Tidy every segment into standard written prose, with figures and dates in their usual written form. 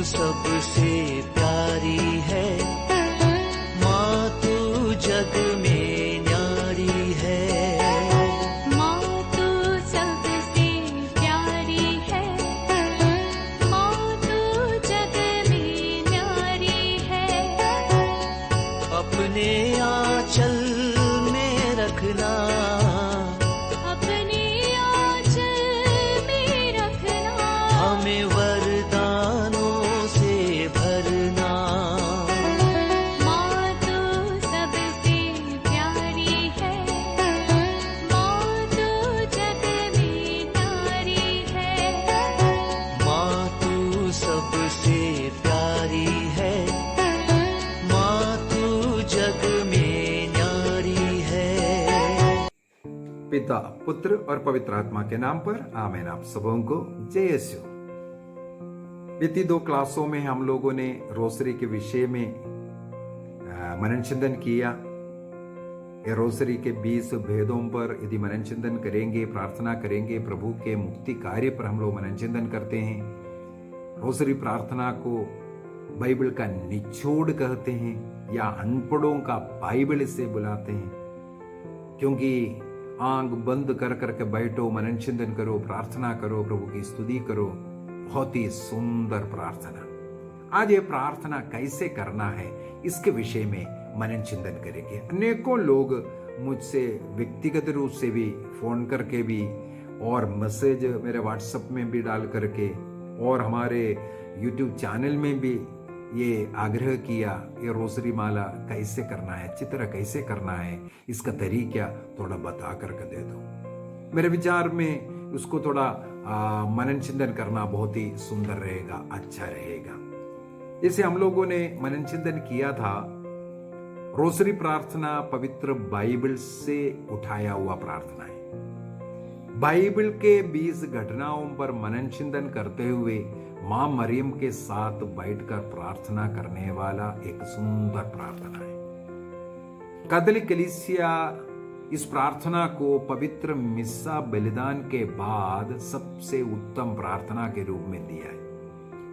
सबसे प्यारी है, माँ तू जग में न्यारी है। माँ तू सबसे प्यारी है, माँ तू जग में न्यारी है। अपने आंचल में रखना, अपने आंचल में रखना। हमें वरदानों से भरना। माँ तू सबसे प्यारी है, माँ तू जग में न्यारी है। माँ तू सबसे प्यारी है, माँ तू जग में न्यारी है। पिता, पुत्र और पवित्र आत्मा के नाम पर आमीन। आप सबों को जय यीशु। बीती 2 क्लासों में हम लोगों ने रोसरी के विषय में मनन चिंतन किया। ये रोसरी के 20 भेदों पर यदि मनन चिंतन करेंगे, प्रार्थना करेंगे, प्रभु के मुक्ति कार्य पर हम लोग मनन चिंतन करते हैं। रोसरी प्रार्थना को बाइबल का निचोड़ कहते हैं या अनपढ़ों का बाइबल से बुलाते हैं, क्योंकि आंख बंद कर करके बैठो, मनन चिंतन करो, प्रार्थना करो, प्रभु की स्तुति करो। बहुत ही सुंदर प्रार्थना। आज ये प्रार्थना कैसे करना है इसके विषय में मनन चिंतन करेंगे। अनेकों लोग मुझसे व्यक्तिगत रूप से भी फोन करके भी और मैसेज मेरे व्हाट्सएप में भी डाल करके और हमारे यूट्यूब चैनल में भी ये आग्रह किया, ये रोसरी माला कैसे करना है, अच्छी तरह कैसे करना है, इसका तरीका थोड़ा बता करके दे दो। मेरे विचार में उसको थोड़ा मनन चिंतन करना बहुत ही सुंदर रहेगा, अच्छा रहेगा। जैसे हम लोगों ने मनन चिंतन किया था, रोसरी प्रार्थना पवित्र बाइबल से उठाया हुआ प्रार्थना है। बाइबल के 20 घटनाओं पर मनन चिंतन करते हुए मां मरियम के साथ बैठकर प्रार्थना करने वाला एक सुंदर प्रार्थना है। कैथोलिक कलीसिया इस प्रार्थना को पवित्र मिस्सा बलिदान के बाद सबसे उत्तम प्रार्थना के रूप में दिया है।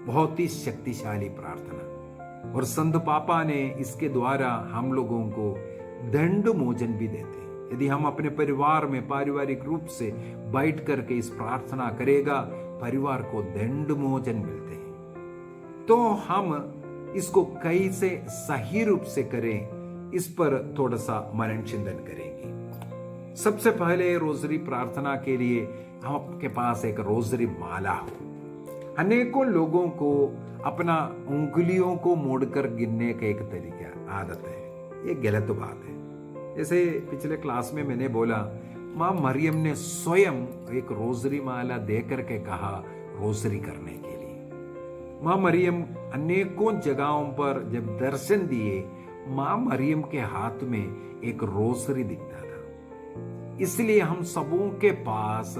बहुत ही शक्तिशाली प्रार्थना, और संत पापा ने इसके द्वारा हम लोगों को दंड मोचन भी देते हैं। यदि हम अपने परिवार में पारिवारिक रूप से बैठ करके इस प्रार्थना करेगा, परिवार को दंड मोचन मिलते हैं। तो हम इसको कैसे सही रूप से करें, इस पर थोड़ा सा मनन चिंतन करेंगे। सबसे पहले रोसरी प्रार्थना के लिए हम आपके पास एक रोसरी माला हो। अनेकों लोगों को अपना उंगलियों को मोड़कर गिनने का एक तरीका आदत है, ये गलत बात है। जैसे पिछले क्लास में मैंने बोला, मां मरियम ने स्वयं एक रोसरी माला देकर के कहा रोसरी करने के लिए। मां मरियम अनेकों जगहों पर जब दर्शन दिए, मां मरियम के हाथ में एक रोसरी दिखता था। इसलिए हम सबों के पास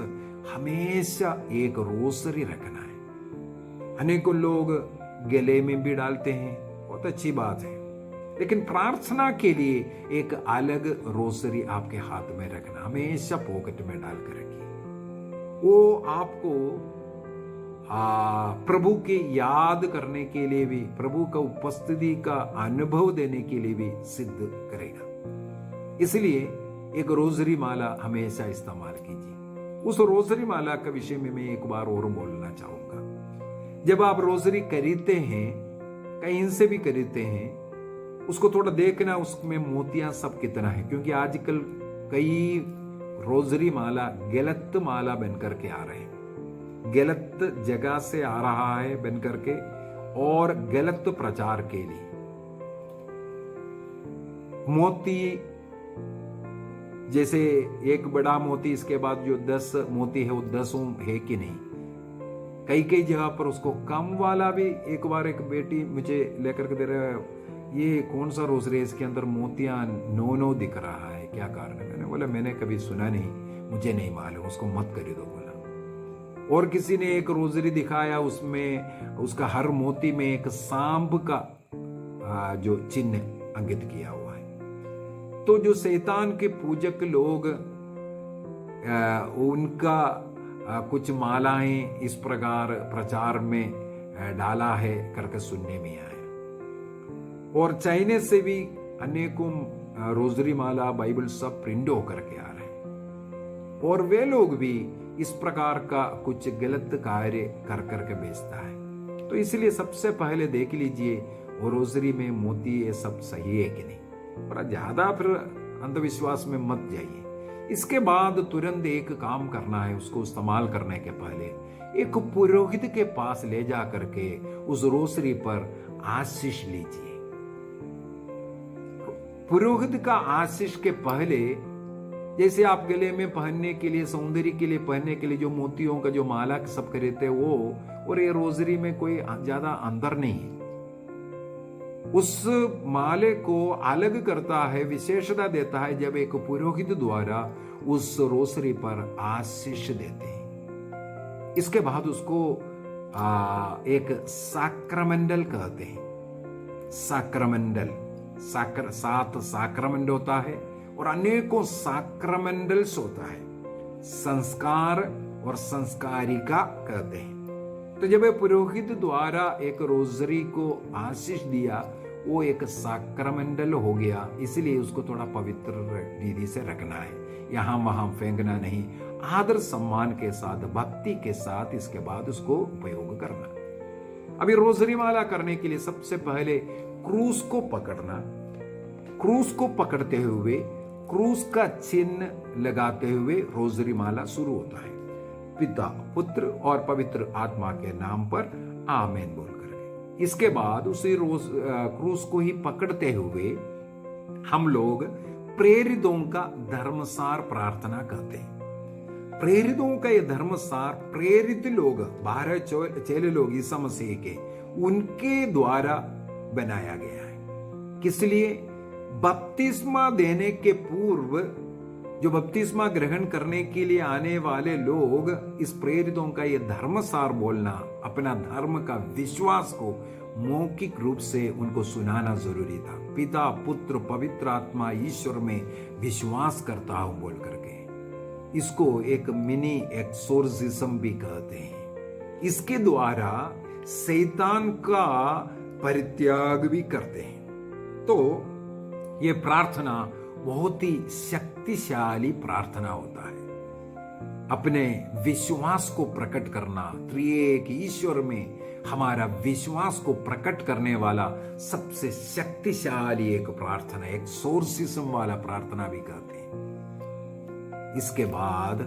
हमेशा एक रोसरी रखना है। अनेकों लोग गले में भी डालते हैं, बहुत अच्छी बात है, लेकिन प्रार्थना के लिए एक अलग रोसरी आपके हाथ में रखना, हमेशा पॉकेट में डाल कर रखिए। वो आपको प्रभु की याद करने के लिए भी, प्रभु का उपस्थिति का अनुभव देने के लिए भी सिद्ध करेगा। इसलिए एक रोसरी माला हमेशा इस्तेमाल कीजिए। उस रोसरी माला का विषय में मैं एक बार और बोलना चाहूंगा। जब आप रोसरी खरीदते हैं, कहीं से भी खरीदते हैं, उसको थोड़ा देखना उसमें मोतियां सब कितना है, क्योंकि आजकल कई रोसरी माला गलत माला बनकर के आ रहे हैं, गलत जगह से आ रहा है बन करके, और गलत प्रचार के लिए मोती, जैसे एक बड़ा मोती, इसके बाद जो 10 मोती है वो 10 है कि नहीं। कई कई जगह पर उसको कम वाला भी, एक बार एक बेटी मुझे लेकर के दे रहा है, ये कौन सा रोसरी है, इसके अंदर मोतियां 9 दिख रहा है, क्या कारण है? मैंने बोला मैंने कभी सुना नहीं, मुझे नहीं मालूम, उसको मत खरीदो बोला। और किसी ने एक रोसरी दिखाया, उसमें उसका हर मोती में एक सांप का जो चिन्ह अंकित किया हुआ है। तो जो शैतान के पूजक लोग, उनका कुछ मालाएं इस प्रकार प्रचार में डाला है करके सुनने में आया। और चाइना से भी अनेकों रोजरी माला बाइबल सब प्रिंट होकर के आ रहे हैं, और वे लोग भी इस प्रकार का कुछ गलत कार्य कर करके बेचता है। तो इसलिए सबसे पहले देख लीजिए वो रोजरी में मोती ये सब सही है कि नहीं, और ज्यादा फिर अंधविश्वास में मत जाइए। इसके बाद तुरंत एक काम करना है, उसको इस्तेमाल करने के पहले एक पुरोहित के पास ले जा करके उस रोसरी पर आशीष लीजिए। पुरोहित का आशीष के पहले, जैसे आप गले में पहनने के लिए, सौंदर्य के लिए पहनने के लिए जो मोतियों का जो माला सब खरीदते हैं वो, और ये रोजरी में कोई ज्यादा अंतर नहीं है। उस माले को अलग करता है, विशेषता देता है जब एक पुरोहित द्वारा उस रोसरी पर आशीष देते हैं। इसके बाद उसको एक साक्रमेंडल कहते हैं। साक्रमेंडल, सात साक्रमेंट होता है और अनेकों साक्रमेंडल्स होता है। संस्कार और संस्कारिका कहते हैं। तो जब पुरोहित द्वारा एक रोजरी को आशीष दिया, वो एक साक्रमेंडल हो गया। इसलिए उसको थोड़ा पवित्र विधि से रखना है, यहां वहां फेंकना नहीं, आदर सम्मान के साथ, भक्ति के साथ इसके बाद उसको उपयोग करना। अभी रोजरी माला करने के लिए सबसे पहले क्रूस को पकड़ना। क्रूस को पकड़ते हुए क्रूस का चिन्ह लगाते हुए रोजरी माला शुरू होता है। पिता, पुत्र और पवित्र आत्मा के नाम पर आमीन बोल करके। इसके बाद उसी क्रूस को ही पकड़ते हुए हम लोग प्रेरितों का धर्मसार प्रार्थना करते हैं। प्रेरितों का ये धर्मसार प्रेरित लोग, 12 चेले लोग ईसा मसीह के, उनके द्वारा बनाया गया है। किस लिए? बपतिस्मा देने के पूर्व जो बपतिस्मा ग्रहण करने के लिए आने वाले लोग, इस प्रेरितों का ये धर्मसार बोलना, अपना धर्म का विश्वास को मौखिक रूप से उनको सुनाना जरूरी था। पिता, पुत्र, पवित्र आत्मा, ईश्वर में विश्वास करता हूं बोल करके। इसको एक मिनी एक्सोर्सिज्म भी कहते हैं। इसके द्वारा शैतान का परित्याग भी करते हैं। तो ये प्रार्थना बहुत ही शक्तिशाली प्रार्थना होता है। अपने विश्वास को प्रकट करना, त्रिएक ईश्वर में हमारा विश्वास को प्रकट करने वाला सबसे शक्तिशाली एक प्रार्थना, एक एक्सोर्सिज्म वाला प्रार्थना भी कहते हैं। इसके बाद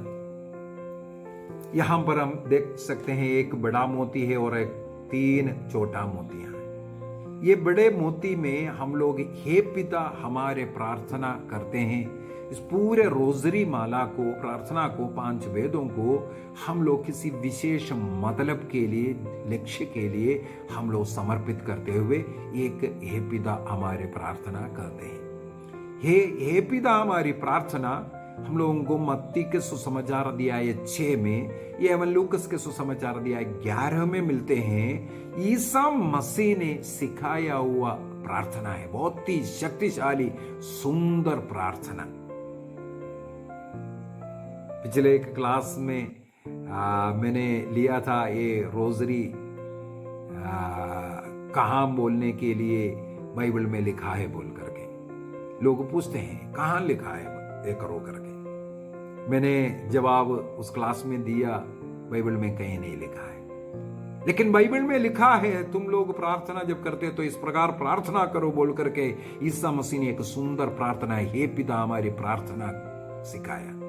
यहां पर हम देख सकते हैं एक बड़ा मोती है और एक 3 छोटा मोतियां हैं। ये बड़े मोती में हम लोग हे पिता हमारे प्रार्थना करते हैं। इस पूरे रोजरी माला को, प्रार्थना को, 5 वेदों को हम लोग किसी विशेष मतलब के लिए, लक्ष्य के लिए हम लोग समर्पित करते हुए एक हे पिता हमारे प्रार्थना करते हैं। हे पिता हमारी प्रार्थना हम लोगों को मत्ती के सुसमाचार अध्याय 6 में, ये एवं लूकस के सुसमाचार अध्याय 11 में मिलते हैं। ईसा मसीह ने सिखाया हुआ प्रार्थना है, बहुत ही शक्तिशाली सुंदर प्रार्थना। पिछले एक क्लास में मैंने लिया था ये रोजरी कहां बोलने के लिए बाइबल में लिखा है बोल करके। लोग पूछते हैं कहां लिखा है ये करो करके। मैंने जवाब उस क्लास में दिया, बाइबल में कहीं नहीं लिखा है। लेकिन बाइबल में लिखा है तुम लोग प्रार्थना जब करते तो इस प्रकार प्रार्थना करो बोल करके ईसा मसीह ने एक सुंदर प्रार्थना हे पिता हमारी प्रार्थना सिखाया।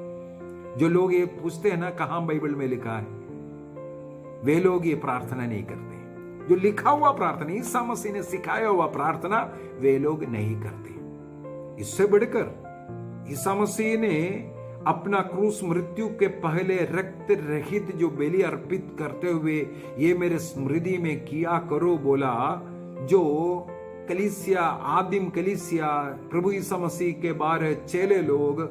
जो लोग ये पूछते हैं ना कहां बाइबल में लिखा है, वे लोग ये प्रार्थना नहीं करते। जो लिखा हुआ प्रार्थना, ईसा मसीह ने सिखाया हुआ प्रार्थना, वे लोग नहीं करते। इससे बढ़कर ईसा मसीह ने अपना क्रूस मृत्यु के पहले रक्त रहित जो बलि अर्पित करते हुए ये मेरे स्मृति में किया करो बोला। जो कलीसिया, आदिम कलीसिया, प्रभु ईसा मसीह के 12 चेले लोग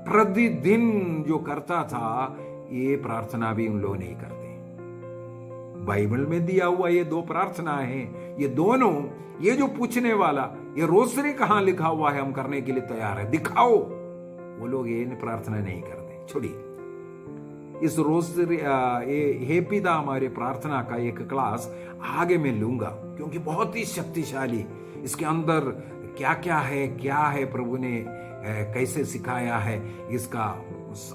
प्रतिदिन जो करता था, ये प्रार्थना भी उन लोग नहीं करते। बाइबल में दिया हुआ ये 2 प्रार्थना है, ये दोनों, ये जो पूछने वाला ये रोसरी कहां लिखा हुआ है हम करने के लिए तैयार है, दिखाओ, वो लोग ये प्रार्थना नहीं करते। छोड़िए, इस रोज़री हे पिता हमारे प्रार्थना का एक क्लास आगे मैं लूंगा, क्योंकि बहुत ही शक्तिशाली इसके अंदर क्या क्या है प्रभु ने कैसे सिखाया है, इसका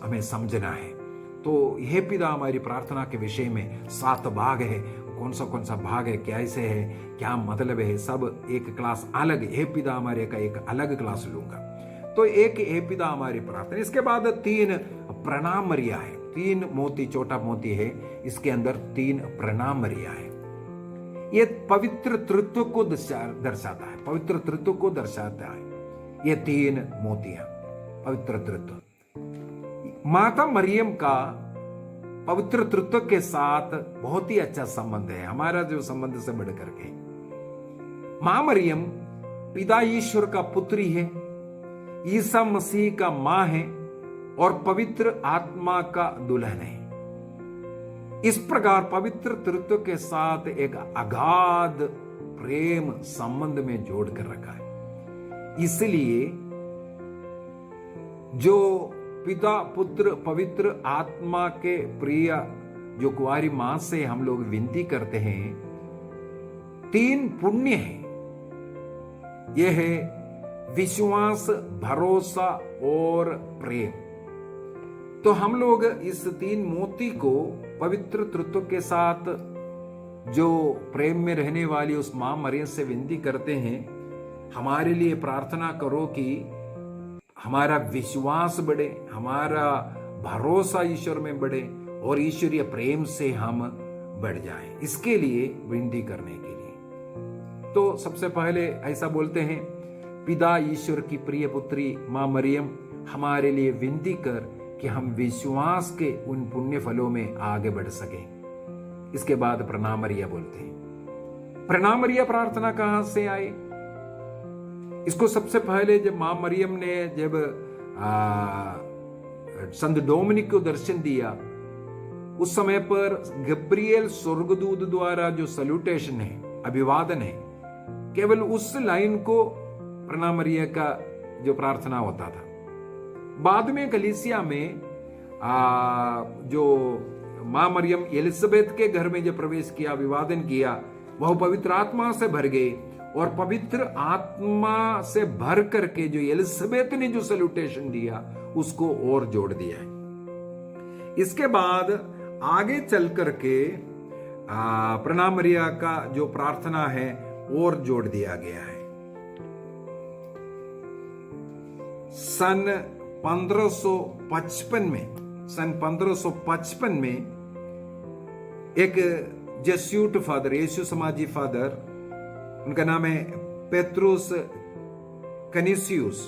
हमें समझना है। तो हे पिता हमारी प्रार्थना के विषय में 7 भाग है, कौन सा भाग है, कैसे है, क्या मतलब है, सब एक क्लास अलग, हे पिता हमारे का एक अलग क्लास लूंगा। तो एक हे पिता हमारी प्रार्थना, इसके बाद 3 प्रणामरिया है, 3 मोती, छोटा मोती है, इसके अंदर 3 प्रणामरिया है। ये पवित्र तृत्व को दर्शाता है, पवित्र तृत्व को दर्शाता है ये 3 मोतियां, पवित्र तृत्व। माता मरियम का पवित्र तृत्व के साथ बहुत ही अच्छा संबंध है, हमारा जो संबंध से बढ़ करके। मां मरियम पिता ईश्वर का पुत्री है, ईसा मसीह का मां है और पवित्र आत्मा का दुल्हन है। इस प्रकार पवित्र तृत्व के साथ एक अगाध प्रेम संबंध में जोड़ कर रखा है। इसलिए जो पिता पुत्र पवित्र आत्मा के प्रिय जो कुंवारी मां से हम लोग विनती करते हैं, 3 पुण्य है। यह है विश्वास, भरोसा और प्रेम। तो हम लोग इस 3 मोती को पवित्र तृत्व के साथ जो प्रेम में रहने वाली उस मां मरियम से विनती करते हैं, हमारे लिए प्रार्थना करो कि हमारा विश्वास बढ़े, हमारा भरोसा ईश्वर में बढ़े और ईश्वरीय प्रेम से हम बढ़ जाएं। इसके लिए विनती करने के लिए तो सबसे पहले ऐसा बोलते हैं, पिता ईश्वर की प्रिय पुत्री मां मरियम, हमारे लिए विनती कर कि हम विश्वास के उन पुण्य फलों में आगे बढ़ सके। इसके बाद प्रणामरिया बोलते हैं। प्रणामरिया प्रार्थना कहां से आए? इसको सबसे पहले जब मां मरियम ने जब संत डोमिनिक को दर्शन दिया, उस समय पर गब्रिएल स्वर्गदूत द्वारा जो सल्यूटेशन है, अभिवादन है, केवल उस लाइन को प्रणामरिया का जो प्रार्थना होता था। बाद में कलीसिया में जो मां मरियम एलिजाबेथ के घर में जब प्रवेश किया, अभिवादन किया, वह पवित्र आत्मा से भर गए और पवित्र आत्मा से भर करके जो एलिजाबेथ ने जो सल्यूटेशन दिया उसको और जोड़ दिया है। इसके बाद आगे चल करके प्रणामरिया का जो प्रार्थना है और जोड़ दिया गया है। सन 1555 में एक जेस्यूट फादर, यीशु समाजी फादर, उनका नाम है पेत्रुस कनिसियुस,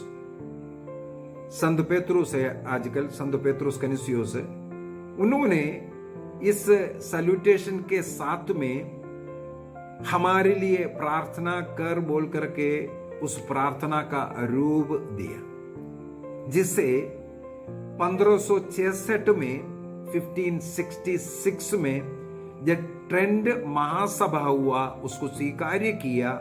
संत पेत्रुस है आजकल, संत पेत्रुस कनिसियुस, उन्होंने इस सैल्यूटेशन के साथ में हमारे लिए प्रार्थना कर बोल करके उस प्रार्थना का रूप दिया, जिसे 1566 में 1566 में जब ट्रेंड महासभा हुआ उसको स्वीकार्य किया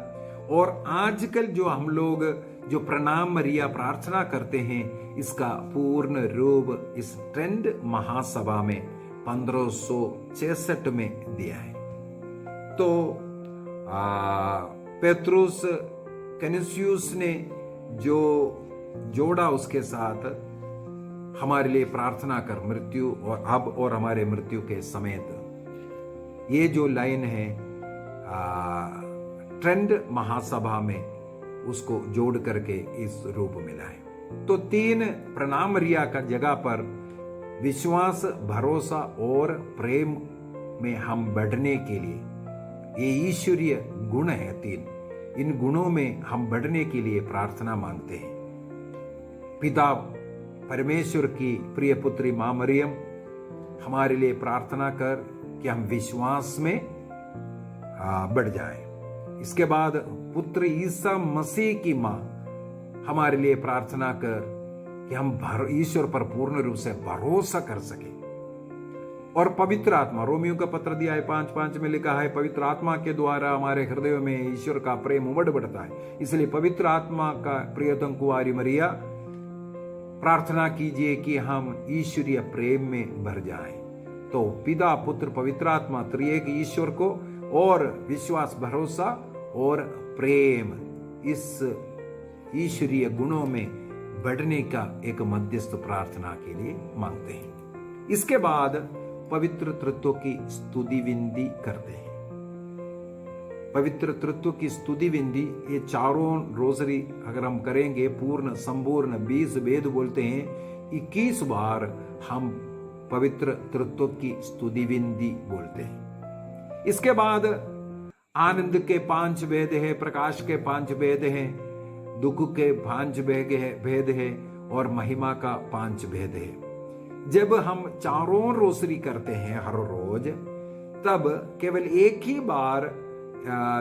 और आजकल जो हम लोग जो प्रणाम मरिया प्रार्थना करते हैं इसका पूर्ण रूप इस ट्रेंड महासभा में 1566 में दिया है। तो पेत्रुस कनिसियुस ने जो जोड़ा उसके साथ हमारे लिए प्रार्थना कर मृत्यु और अब और हमारे मृत्यु के समेत, ये जो लाइन है ट्रेंड महासभा में उसको जोड़ करके इस रूप मिला है। तो 3 प्रणामरिया का जगह पर विश्वास, भरोसा और प्रेम में हम बढ़ने के लिए ये ईश्वरीय गुण है 3, इन गुणों में हम बढ़ने के लिए प्रार्थना मांगते हैं। पिता परमेश्वर की प्रिय पुत्री मां मरियम, हमारे लिए प्रार्थना कर कि हम विश्वास में बढ़ जाएं। इसके बाद पुत्र ईसा मसीह की मां, हमारे लिए प्रार्थना कर कि हम ईश्वर पर पूर्ण रूप से भरोसा कर सके। और पवित्र आत्मा, रोमियो का पत्र दिया है 5:5 में लिखा है, पवित्र आत्मा के द्वारा हमारे हृदय में ईश्वर का प्रेम उमड़ बढ़ता है। इसलिए पवित्र आत्मा का प्रियतम कुंवारी मरिया, प्रार्थना कीजिए कि हम ईश्वरीय प्रेम में भर जाएं। तो पिता पुत्र पवित्र आत्मा त्रिएक ईश्वर को और विश्वास भरोसा और प्रेम इस ईश्वरीय गुणों में बढ़ने का एक मध्यस्थ प्रार्थना के लिए मांगते हैं। इसके बाद पवित्र तत्व की स्तुति विनती करते हैं। पवित्र तत्व की स्तुति विनती, ये चारों रोजरी अगर हम करेंगे पूर्ण संपूर्ण 20 वेद बोलते हैं, 21 बार हम पवित्र तत्व की स्तुति विनती बोलते हैं। इसके बाद आनंद के 5 भेद है, प्रकाश के 5 भेद हैं, दुख के 5 भेद है और महिमा का 5 भेद है। जब हम चारों रोसरी करते हैं हर रोज, तब केवल एक ही बार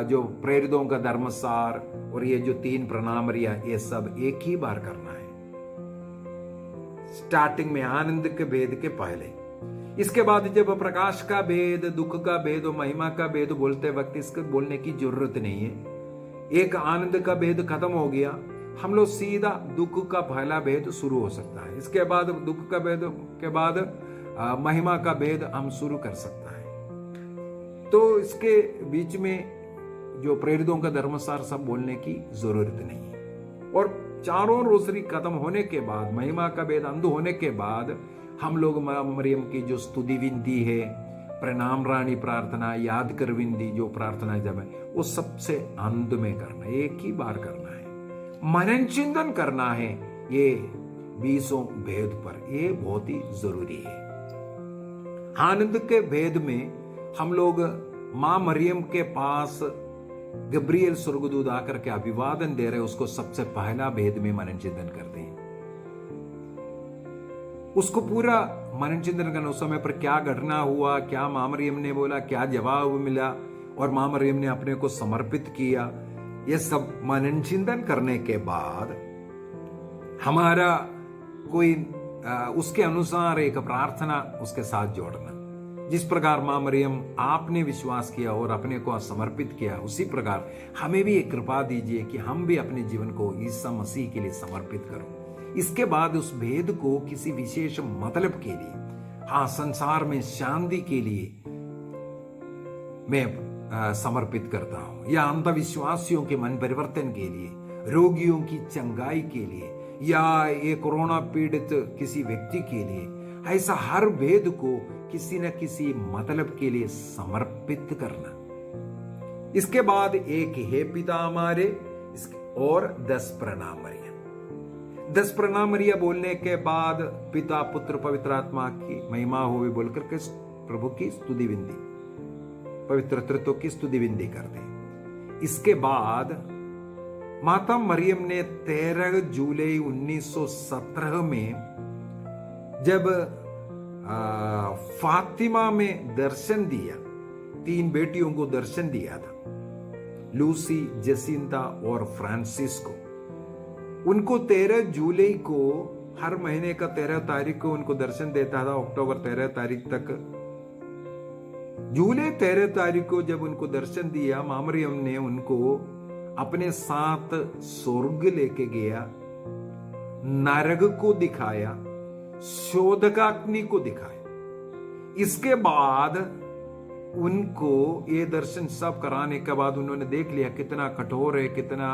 जो प्रेरितों का धर्मसार और ये जो 3 प्रणामरियां, ये सब एक ही बार करना है, स्टार्टिंग में आनंद के भेद के पहले। इसके बाद जब प्रकाश का भेद, दुख का भेद और महिमा का भेद बोलते वक्त इसको बोलने की जरूरत नहीं है। एक आनंद का भेद खत्म हो गया, हम लोग सीधा दुख का पहला भेद शुरू हो सकता है। इसके बाद दुख का भेद के बाद महिमा का भेद हम शुरू कर सकता है। तो इसके बीच में जो प्रेरितों का धर्मसार सब बोलने की जरूरत नहीं है। और चारों रोसरी खत्म होने के बाद, महिमा का भेद अंध होने के बाद, हम लोग मरियम की जो स्तुति विनती है, प्रणाम रानी प्रार्थना, याद कर विनती जो प्रार्थना जब है, वो सबसे अंत में करना है, एक ही बार करना है। मनन चिंतन करना है ये 20 भेद पर, ये बहुत ही जरूरी है। आनंद के भेद में हम लोग मां मरियम के पास गब्रियल स्वर्गदूत आकर के अभिवादन दे रहे, उसको सबसे पहला भेद में मनन चिंतन करते हैं। उसको पूरा मनन चिंतन करना, उस समय पर क्या घटना हुआ, क्या मां मरियम ने बोला, क्या जवाब मिला और मां मरियम ने अपने को समर्पित किया, ये सब मनन चिंतन करने के बाद हमारा कोई उसके अनुसार एक प्रार्थना उसके साथ जोड़ना। जिस प्रकार मां मरियम आपने विश्वास किया और अपने को समर्पित किया, उसी प्रकार हमें भी एक कृपा दीजिए कि हम भी अपने जीवन को ईसा मसीह के लिए समर्पित करो। इसके बाद उस भेद को किसी विशेष मतलब के लिए, हाँ, संसार में शांति के लिए मैं समर्पित करता हूं, या अंधविश्वासियों के मन परिवर्तन के लिए, रोगियों की चंगाई के लिए, या ये कोरोना पीड़ित किसी व्यक्ति के लिए, ऐसा हर भेद को किसी न किसी मतलब के लिए समर्पित करना। इसके बाद एक हे पिता हमारे और 10 प्रणामरियां। 10 प्रणामरियां बोलने के बाद पिता पुत्र पवित्र आत्मा की महिमा हो बोलकर के प्रभु की स्तुति विनती, पवित्र तत्व की स्तुति विनती करते। इसके बाद माता मरियम ने 13 जुलाई 1917 में जब फातिमा में दर्शन दिया, 3 बेटियों को दर्शन दिया था, लूसी, जसिंता और फ्रांसिस्को। उनको 13 जुलाई को, हर महीने का 13 तारीख को उनको दर्शन देता था, अक्टूबर 13 तारीख तक। जुलाई 13 तारीख को जब उनको दर्शन दिया, मां मरियम ने उनको अपने साथ स्वर्ग लेके गया, नरक को दिखाया, शोधकाग्नि को दिखाया। इसके बाद उनको ये दर्शन सब कराने के बाद उन्होंने देख लिया कितना कठोर है, कितना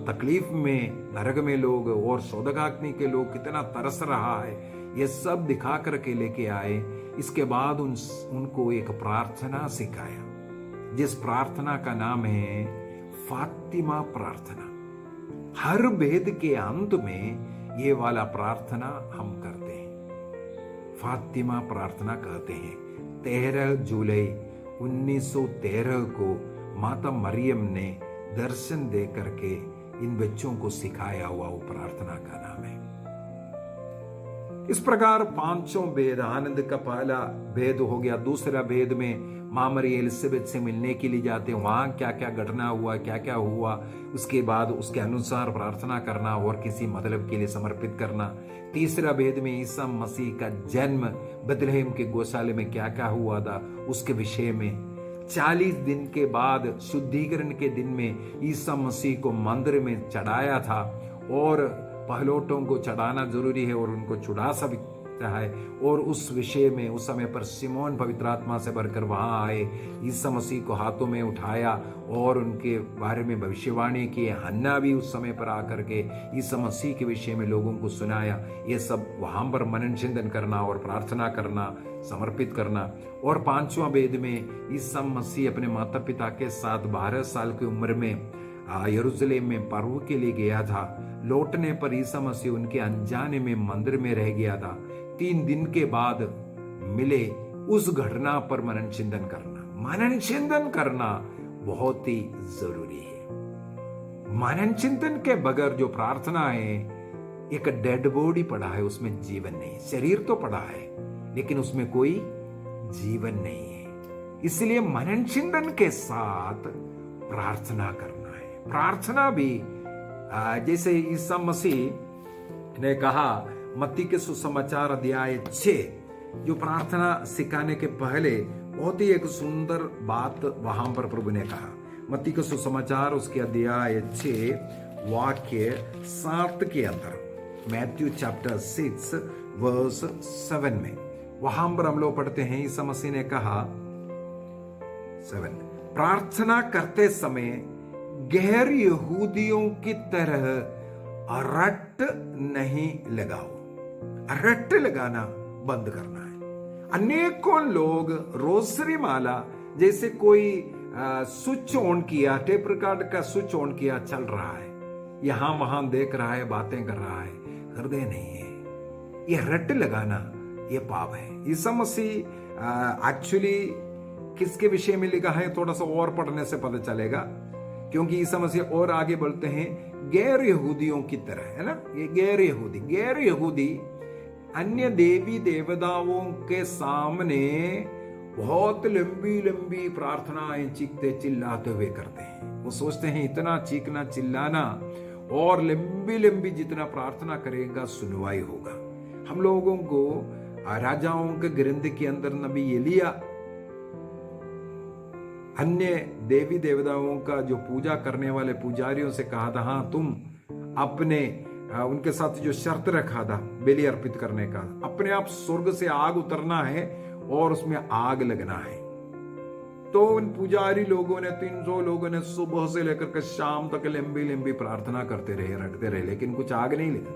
तकलीफ में नरक में लोग और शोधकाग्नि के लोग कितना तरस रहा है, ये सब दिखा करके लेके आए। इसके बाद उनको एक प्रार्थना सिखाया, जिस प्रार्थना का नाम है फातिमा प्रार्थना। हर भेद के अंत में ये वाला प्रार्थना हम करते हैं, फातिमा प्रार्थना कहते हैं। 13 जुलाई 1913 को माता मरियम ने दर्शन दे करके इन बच्चों को सिखाया हुआ वो प्रार्थना का नाम है। इस प्रकार 5 भेद, आनंद का पहला भेद हो गया। दूसरा भेद में मां मरी एलिजाबेथ से मिलने के लिए जाते हैं, वहां क्या क्या घटना हुआ, क्या क्या हुआ, उसके बाद उसके अनुसार प्रार्थना करना और किसी मतलब के लिए समर्पित करना। तीसरा भेद में ईसा मसीह का जन्म बेथलेहम के गौशाले में क्या क्या हुआ था उसके विषय में। 40 दिन के बाद शुद्धिकरण के दिन में ईसा मसीह को मंदिर में चढ़ाया था, और पहलोटों को चढ़ाना जरूरी है और उनको है। और उस विषय में उस समय पर सिमोन पवित्र आत्मा से भरकर वहां आए, ईसा मसीह को हाथों में उठाया और उनके बारे में भविष्यवाणी की। हन्ना भी उस समय पर आकर के ईसा मसीह के विषय में लोगों को सुनाया। ये सब वहां पर मनन चिंतन करना और प्रार्थना करना, समर्पित करना। और 5वां वेद में ईसा मसीह अपने माता पिता के साथ 12 साल की उम्र में यरूशलेम में पर्व के लिए गया था। लौटने पर ईसा मसीह उनके अनजाने में मंदिर में रह गया था। 3 दिन के बाद मिले। उस घटना पर मनन चिंतन करना बहुत ही जरूरी है। मनन चिंतन के बगैर जो प्रार्थना है, एक डेड बॉडी पड़ा है, उसमें जीवन नहीं। शरीर तो पड़ा है लेकिन उसमें कोई जीवन नहीं है। इसलिए मनन चिंतन के साथ प्रार्थना करना है। प्रार्थना भी जैसे ईसा मसीह ने कहा मत्ती के सुसमाचार अध्याय 6, जो प्रार्थना सिखाने के पहले बहुत ही एक सुंदर बात वहां पर प्रभु ने कहा। मत्ती के सुसमाचार उसके अध्याय 6 वाक्य 7 के अंदर, मैथ्यू चैप्टर 6 वर्स 7 में वहां पर हम लोग पढ़ते हैं, ईसा मसीह ने कहा 7, प्रार्थना करते समय गैर यहूदियों की तरह रट नहीं लगाओ। रट लगाना बंद करना है। अनेकों लोग रोसरी माला जैसे कोई स्विच ऑन किया, टेप रिकॉर्ड का स्विच ऑन किया, चल रहा है, यहां वहां देख रहा है, बातें कर रहा है, हृदय नहीं है। यह रट लगाना ये पाप है। ईसा मसीह एक्चुअली किसके विषय में लिखा है, थोड़ा सा और पढ़ने से पता चलेगा, क्योंकि ईसा मसीह और आगे बोलते हैं गैर यहूदियों की तरह, है ना। ये गैर यहूदी अन्य देवी देवताओं के सामने बहुत लंबी लंबी प्रार्थनाएं चीखते चिल्लाते हुए करते हैं। वो सोचते हैं इतना चीखना चिल्लाना और लंबी लंबी जितना प्रार्थना करेगा सुनवाई होगा। हम लोगों को राजाओं के ग्रंथ के अंदर नबी एलिया अन्य देवी देवताओं का जो पूजा करने वाले पुजारियों से कहा था, हाँ तुम अपने उनके साथ जो शर्त रखा था बलि अर्पित करने का, अपने आप स्वर्ग से आग उतरना है और उसमें आग लगना है। तो उन पुजारी लोगों ने 300 लोगों ने सुबह से लेकर के शाम तक लंबी लंबी प्रार्थना करते रहे, रटते रहे, लेकिन कुछ आग नहीं लगा।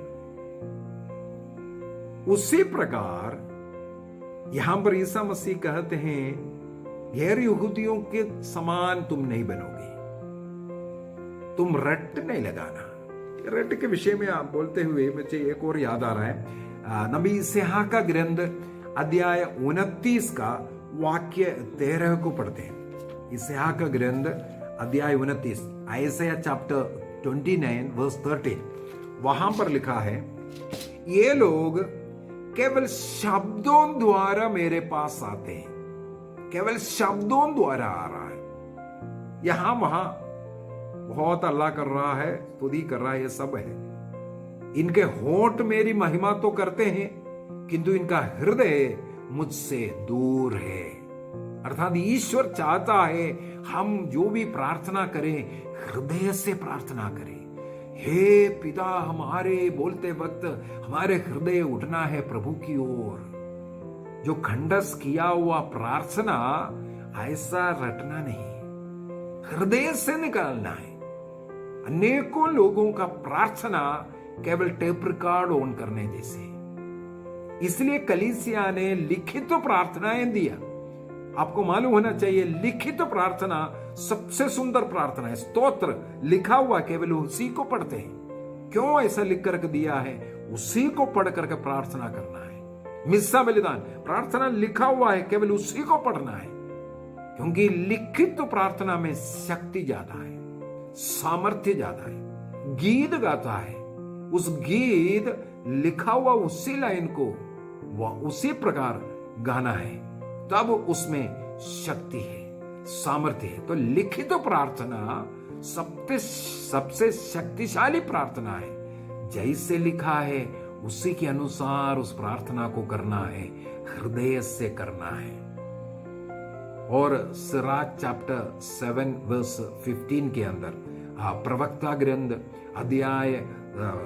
उसी प्रकार यहां पर ईसा मसीह कहते हैं गैर यहूदियों के समान तुम नहीं बनोगे, तुम रट नहीं लगाना। रट के विषय में आप बोलते हुए मुझे एक और याद आ रहा है, नबी यशायाह का ग्रंथ अध्याय 29 का वाक्य 13 को पढ़ते हैं। यशायाह का ग्रंथ अध्याय 29, आयसाया चैप्टर 29 वर्स 13, वहां पर लिखा है, ये लोग केवल शब्दों द्वारा मेरे पास आते हैं। केवल शब्दों द्वारा आ रहा है, यहां वहां बहुत अल्लाह कर रहा है, स्तुति कर रहा है, ये सब है। इनके होंठ मेरी महिमा तो करते हैं किंतु इनका हृदय मुझसे दूर है। अर्थात ईश्वर चाहता है हम जो भी प्रार्थना करें हृदय से प्रार्थना करें। हे पिता हमारे बोलते वक्त हमारे हृदय उठना है प्रभु की ओर। जो खंडस किया हुआ प्रार्थना ऐसा रटना नहीं, हृदय से निकालना है। अनेकों लोगों का प्रार्थना केवल टेप रिकॉर्ड ऑन करने जैसे। इसलिए कलीसिया ने लिखित प्रार्थनाएं दिया। आपको मालूम होना चाहिए लिखित प्रार्थना सबसे सुंदर प्रार्थना है। स्तोत्र लिखा हुआ केवल उसी को पढ़ते हैं। क्यों ऐसा लिख करके दिया है? उसी को पढ़ करके प्रार्थना करना है। मिस्सा बलिदान प्रार्थना लिखा हुआ है, केवल उसी को पढ़ना है, क्योंकि लिखित प्रार्थना में शक्ति ज्यादा है, सामर्थ्य ज्यादा है। गीत गाता है, उस गीत लिखा हुआ उसी लाइन को वह उसी प्रकार गाना है, तब उसमें शक्ति है, सामर्थ्य है। तो लिखित प्रार्थना सबसे शक्तिशाली प्रार्थना है। जैसे लिखा है उसी के अनुसार उस प्रार्थना को करना है, हृदय से करना है। और सिराज चैप्टर 7 वर्स 15 के अंदर प्रवक्ता ग्रंथ अध्याय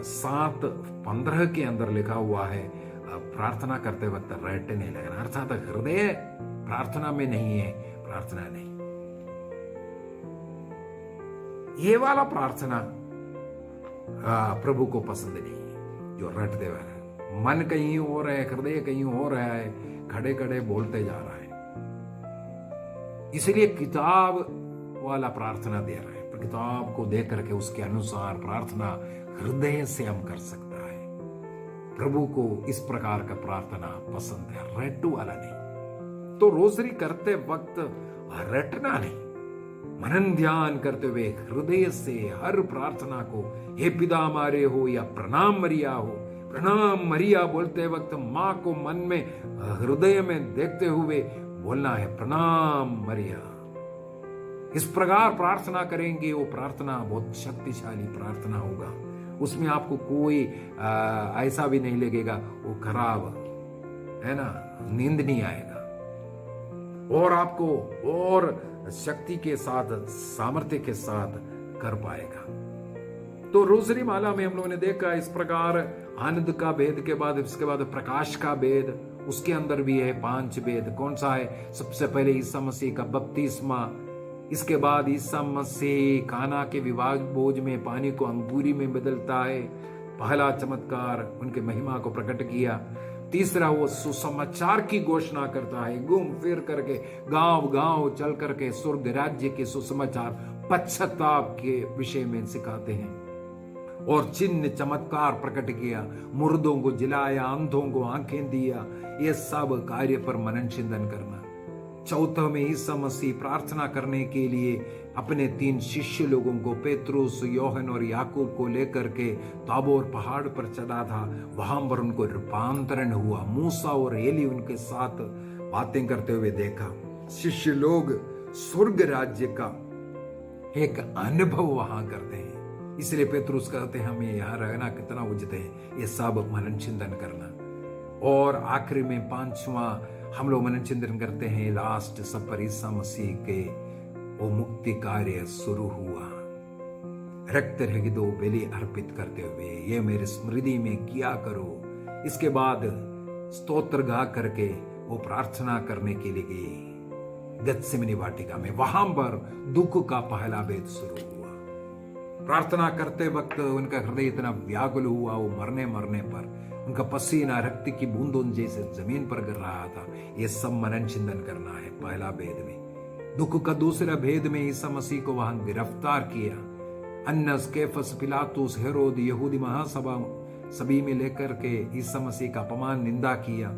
7:15 के अंदर लिखा हुआ है, प्रार्थना करते वक्त रटने लगना, अर्थात हृदय प्रार्थना में नहीं है, प्रार्थना नहीं। ये वाला प्रार्थना प्रभु को पसंद नहीं है, जो रटते हुए है, मन कहीं हो रहा है, हृदय कहीं हो रहा है, खड़े खड़े बोलते जा रहा है। इसलिए किताब वाला प्रार्थना दे रहा है, पर किताब को देख करके उसके अनुसार प्रार्थना हृदय से हम कर सकता है। प्रभु को इस प्रकार का प्रार्थना पसंद है, रट्टू वाला नहीं। तो रोजरी करते वक्त रटना नहीं, मनन ध्यान करते हुए हृदय से हर प्रार्थना को, हे पिता हमारे हो या प्रणाम मरिया हो, प्रणाम मरिया बोलते वक्त माँ को मन में हृदय में देखते हुए बोलना है, प्रणाम मरिया। इस प्रकार प्रार्थना करेंगे, वो प्रार्थना बहुत शक्तिशाली प्रार्थना होगा। उसमें आपको कोई ऐसा भी नहीं लगेगा वो खराब है ना, नींद नहीं आएगा, और आपको और शक्ति के साथ, सामर्थ्य के साथ कर पाएगा। तो रोजरी माला में हम लोगों ने देखा इस प्रकार आनंद का भेद के बाद, इसके बाद प्रकाश का भेद, उसके अंदर भी है 5 भेद। कौन सा है? सबसे पहले ईसा मसीह का बपतिस्मा, इसके बाद ईसा मसीह काना के विवाह भोज में पानी को अंगूरी में बदलता है, पहला चमत्कार, उनके महिमा को प्रकट किया। तीसरा वो सुसमाचार की घोषणा करता है, घूम फिर करके गांव गांव चल करके स्वर्ग राज्य के सुसमाचार पश्चाताप के विषय में सिखाते हैं, और चिन्ह चमत्कार प्रकट किया, मुर्दों को जिलाया, अंधों को आंखें दिया, ये सब कार्य पर मनन चिंतन करना। चौथा में ईसा मसीह प्रार्थना करने के लिए अपने 3 शिष्य लोगों को, पेतरुस, योहन और याकूब को लेकर के ताबोर पहाड़ पर चढ़ा था। वहां पर उनको रूपांतरण हुआ, मूसा और एली उनके साथ बातें करते हुए देखा। शिष्य लोग स्वर्ग राज्य का एक अनुभव वहां करते हैं, इसलिए पेतरुस कहते हैं हमें यहाँ रहना कितना उचित है, ये सब मनन चिंतन करना। और आखिरी में 5वां हम लोग मनन चिंतन करते हैं, लास्ट सफर ईसा मसीह के वो मुक्ति कार्य शुरू हुआ। रक्त रहित बलि अर्पित करते हुए ये मेरे स्मृति में किया करो। इसके बाद स्तोत्र गा करके वो प्रार्थना करने के लिए गए गत्सेमनी वाटिका में, वहां पर दुख का पहला भेद शुरू हुआ। प्रार्थना करते वक्त उनका हृदय इतना व्याकुल हुआ, वो मरने पर उनका पसीना रक्त की बूंदों जैसे जमीन पर गिर रहा था। ये सब मनन चिंतन करना है पहला भेद में। दुख का दूसरा भेद में ईसा मसीह को वहां गिरफ्तार किया। अन्नस, कैफस, पिलातुस, हेरोद, यहूदी महासभा सभी में लेकर के ईसा मसीह का अपमान निंदा किया।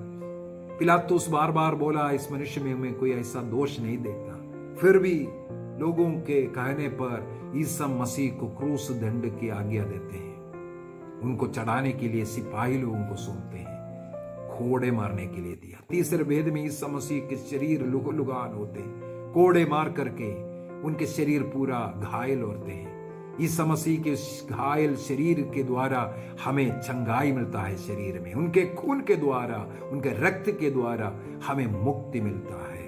पिलातुस बार बार बोला इस मनुष्य में हमें कोई ऐसा दोष नहीं देखता, फिर भी लोगों के कहने पर ईसा मसीह को क्रूस दंड की आज्ञा देते हैं। उनको चढ़ाने के लिए सिपाही लोगों को सौंपते हैं, कोड़े मारने के लिए दिया। तीसरे भेद में ईसा मसीह के शरीर लुगान होते हैं, कोड़े मार करके उनके शरीर पूरा घायल होते हैं। ईसा मसीह के घायल शरीर के द्वारा हमें चंगाई मिलता है शरीर में, उनके खून के द्वारा, उनके रक्त के द्वारा हमें मुक्ति मिलता है।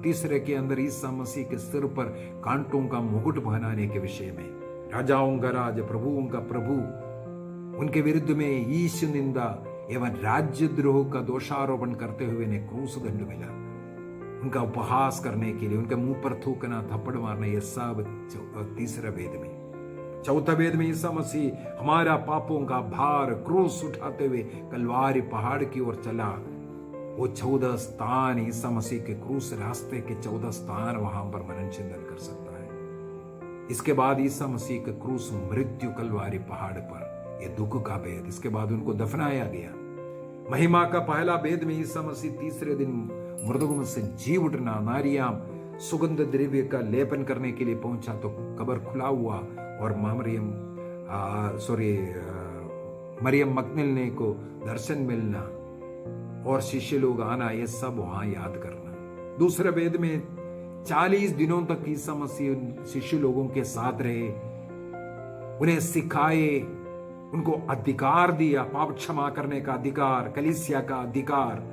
तीसरे के अंदर ईसा मसीह के सिर पर कांटों का मुकुट पहनाने के विषय में, राजाओं का राज, प्रभुओं का प्रभु, उनके विरुद्ध में ईश निंदा एवं राज्यद्रोह का दोषारोपण करते हुए ने क्रूस दंड मिला। उनका उपहास करने के लिए उनके मुंह पर थूकना, थप्पड़ मारना, यह सब तीसरा भेद में। चौथा भेद में ईसा मसीह हमारा पापों का भार क्रूस उठाते हुए कलवारी पहाड़ की ओर चला। वो 14 स्थान ईसा मसीह के क्रूस रास्ते के 14 स्थान वहां पर मनन चिंतन कर सकता है। इसके बाद ईसा मसीह के क्रूस मृत्यु कलवारी पहाड़ पर, यह दुख का भेद। इसके बाद उनको दफनाया गया। महिमा का पहला भेद में ईसा मसीह तीसरे दिन मृतकों से जी उठना। नारियाम सुगंध द्रव्य का लेपन करने के लिए पहुंचा तो कब्र खुला हुआ और मरियम मगदलीनी को दर्शन मिलना और शिष्य लोग आना, ये सब वहां याद करना। दूसरे भेद में 40 दिनों तक ईसा मसीह शिष्य लोगों के साथ रहे, उन्हें सिखाए, उनको अधिकार दिया, पाप क्षमा करने का अधिकार, कलीसिया का अधिकार।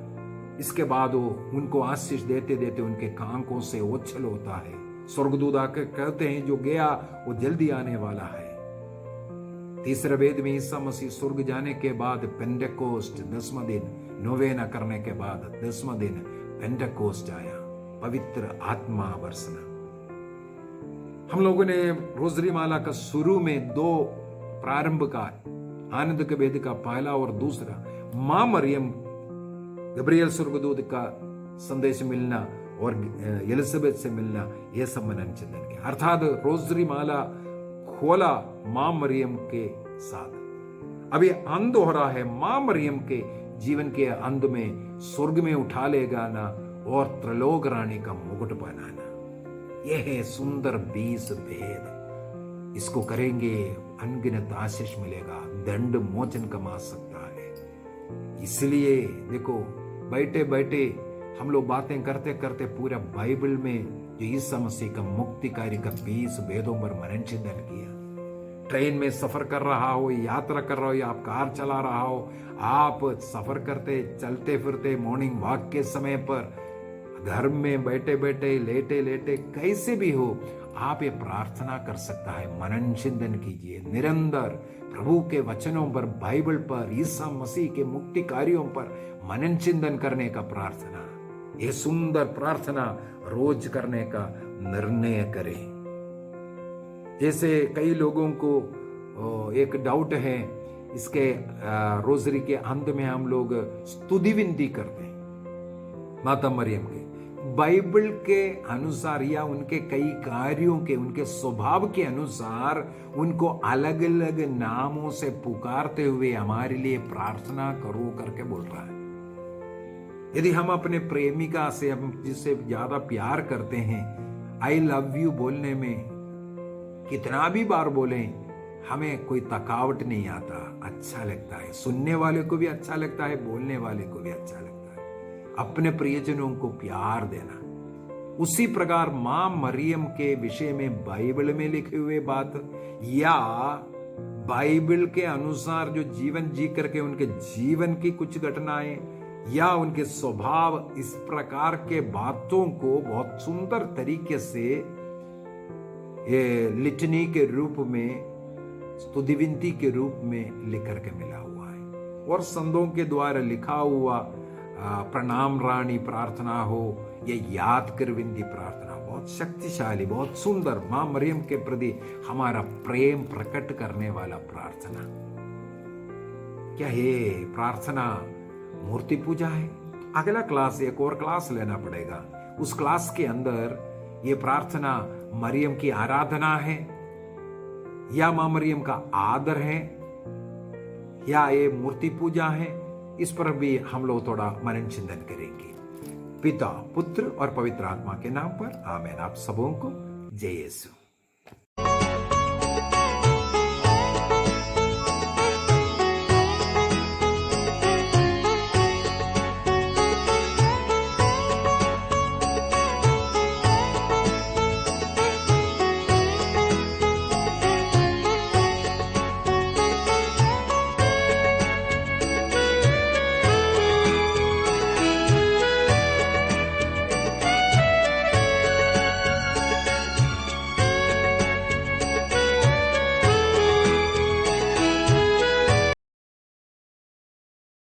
इसके बाद वो उनको आशीष देते देते उनके आंखों से ओछल होता है। स्वर्गदूत आकर कहते हैं जो गया वो जल्दी आने वाला है। तीसरे वेद में ईसा मसीह स्वर्ग जाने के बाद पेंटेकोस्ट 10वां दिन नोवेना करने के बाद 10वां दिन पेंटेकोस्ट आया, पवित्र आत्मा बरसना। हम लोगों ने रोजरी माला का शुरू में 2 प्रारंभ का आनंद के वेद का पहला और दूसरा मां मरियम गब्रियल स्वर्गदूत का संदेश मिलना और एलिजाबेथ से मिलना, यह सब मनन चिंतन किया। अर्थात रोजरी माला खोला मां मरियम के साथ। अभी अंत हो रहा है मां मरियम के जीवन के अंत में स्वर्ग में उठा ले जाना और त्रिलोक रानी का मुकुट पहनाना। यह है सुंदर 20 भेद। इसको करेंगे अनगिनत आशीष मिलेगा, दंड मोचन कमा सकता है। इसलिए देखो, बैठे बैठे हम लोग बातें करते करते पूरा बाइबल में जो ईसा मसीह का मुक्तिकारी का 20 भेदों पर मनन चिंतन किया। ट्रेन में सफर कर रहा हो, यात्रा कर रहा हो, या आप कार चला रहा हो, आप सफर करते चलते फिरते मॉर्निंग वॉक के समय पर, घर में बैठे बैठे लेटे लेटे कैसे भी हो, आप ये प्रार्थना कर सकता है। मनन चिंतन कीजिए निरंतर प्रभु के वचनों पर, बाइबल पर, ईसा मसीह के मुक्ति कार्यों पर मनन चिंतन करने का प्रार्थना। ये सुंदर प्रार्थना रोज करने का निर्णय करें। जैसे कई लोगों को एक डाउट है, इसके रोजरी के अंत में हम लोग स्तुति विनती करते हैं माता मरियम के। बाइबल के अनुसार या उनके कई कार्यों के, उनके स्वभाव के अनुसार उनको अलग अलग नामों से पुकारते हुए हमारे लिए प्रार्थना करो करके बोल रहा है। यदि हम अपने प्रेमिका से, हम जिससे ज्यादा प्यार करते हैं, आई लव यू बोलने में कितना भी बार बोलें, हमें कोई थकावट नहीं आता, अच्छा लगता है। सुनने वाले को भी अच्छा लगता है, बोलने वाले को भी अच्छा लगता है। अपने प्रियजनों को प्यार देना। उसी प्रकार मां मरियम के विषय में बाइबल में लिखे हुए बात या बाइबल के अनुसार जो जीवन जी करके उनके जीवन की कुछ घटनाएं या उनके स्वभाव, इस प्रकार के बातों को बहुत सुंदर तरीके से ये लिटनी के रूप में, स्तुति विनती के रूप में लिख करके मिला हुआ है। और संतों के द्वारा लिखा हुआ प्रणाम रानी प्रार्थना हो, ये याद कर विनती प्रार्थना, बहुत शक्तिशाली, बहुत सुंदर, मां मरियम के प्रति हमारा प्रेम प्रकट करने वाला प्रार्थना। क्या ये प्रार्थना मूर्ति पूजा है? अगला क्लास, एक और क्लास लेना पड़ेगा। उस क्लास के अंदर ये प्रार्थना मरियम की आराधना है या मां मरियम का आदर है या ये मूर्ति पूजा है, इस पर भी हम लोग थोड़ा मनन चिंतन करेंगे। पिता, पुत्र और पवित्र आत्मा के नाम पर आमीन। आप सबों को जय यीशु।